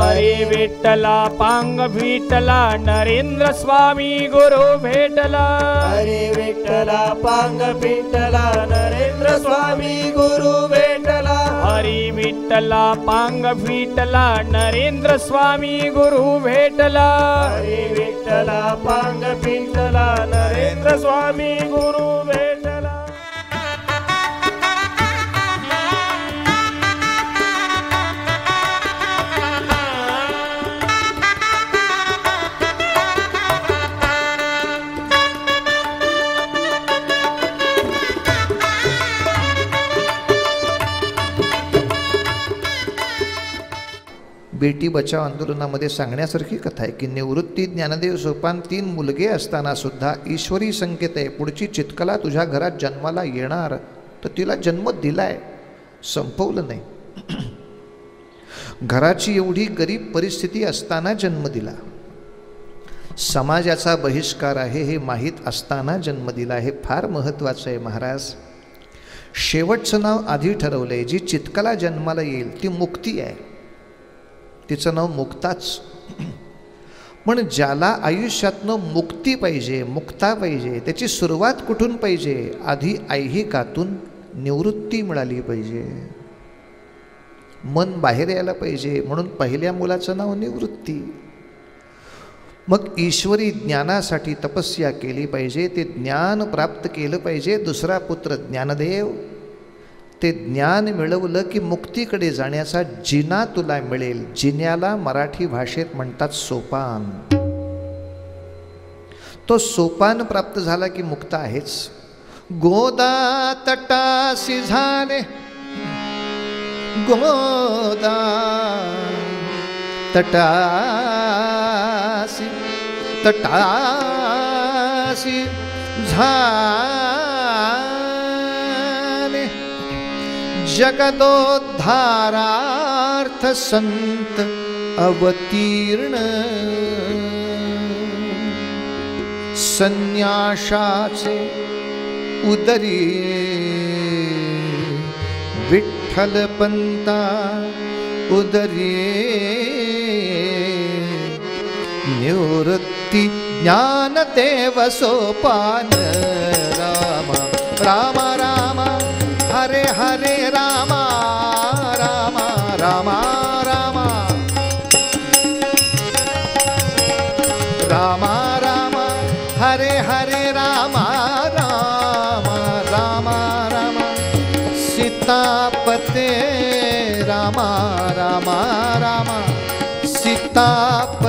हरी विठ्ठला पांग विठ्ठला नरेंद्र स्वामी गुरु भेटला हरी विठ्ठला पांग विठ्ठला नरेंद्र स्वामी गुरु भेटला हरी विठ्ठला पांग विठ्ठला नरेंद्र स्वामी गुरु भेटला हरी विठ्ठला पांग विठ्ठला नरेंद्र स्वामी गुरु भेटला बेटी बचाव आंदोलनामध्ये सांगण्यासारखी कथा आहे की निवृत्ती ज्ञानदेव सोपान 3 मुलगे असताना सुद्धा ईश्वरी संकेत आहे, पुढची चितकला तुझ्या घरात जन्माला येणार, तर तिला जन्म दिलाय, संपवलं नाही. घराची एवढी गरीब परिस्थिती असताना जन्म दिला, समाजाचा बहिष्कार आहे हे माहीत असताना जन्म दिला. हे फार महत्त्वाचं आहे महाराज. शेवटचं नाव आधी ठरवलंय. जी चितकला जन्माला येईल ती मुक्ती आहे, तिचं नाव मुक्ताच. पण ज्याला आयुष्यातनं मुक्ती पाहिजे, मुक्ता पाहिजे, त्याची सुरुवात कुठून पाहिजे? आधी ऐहिकातून निवृत्ती मिळाली पाहिजे, मन बाहेर यायला पाहिजे. म्हणून पहिल्या मुलाचं नाव निवृत्ती. मग ईश्वरी ज्ञानासाठी तपस्या केली पाहिजे, ते ज्ञान प्राप्त केलं पाहिजे. दुसरा पुत्र ज्ञानदेव, ते ज्ञान मिळवलं की मुक्तीकडे जाण्याचा जिना तुला मिळेल. जिन्याला मराठी भाषेत म्हणतात सोपान. तो सोपान प्राप्त झाला की मुक्त आहेच. गोदा तटासी झाले, गोदा तटासी तटासी झाले, जगदोद्धारार्थ संत अवतीर्ण. संन्याशाचे उदरी विठ्ठलपंता उदरी, निवृत्ती ज्ञानदेव सोपान. राम राम राम हरे हरे राम राम राम राम राम राम हरे हरे राम राम राम राम. सीतापते राम राम राम सीतापते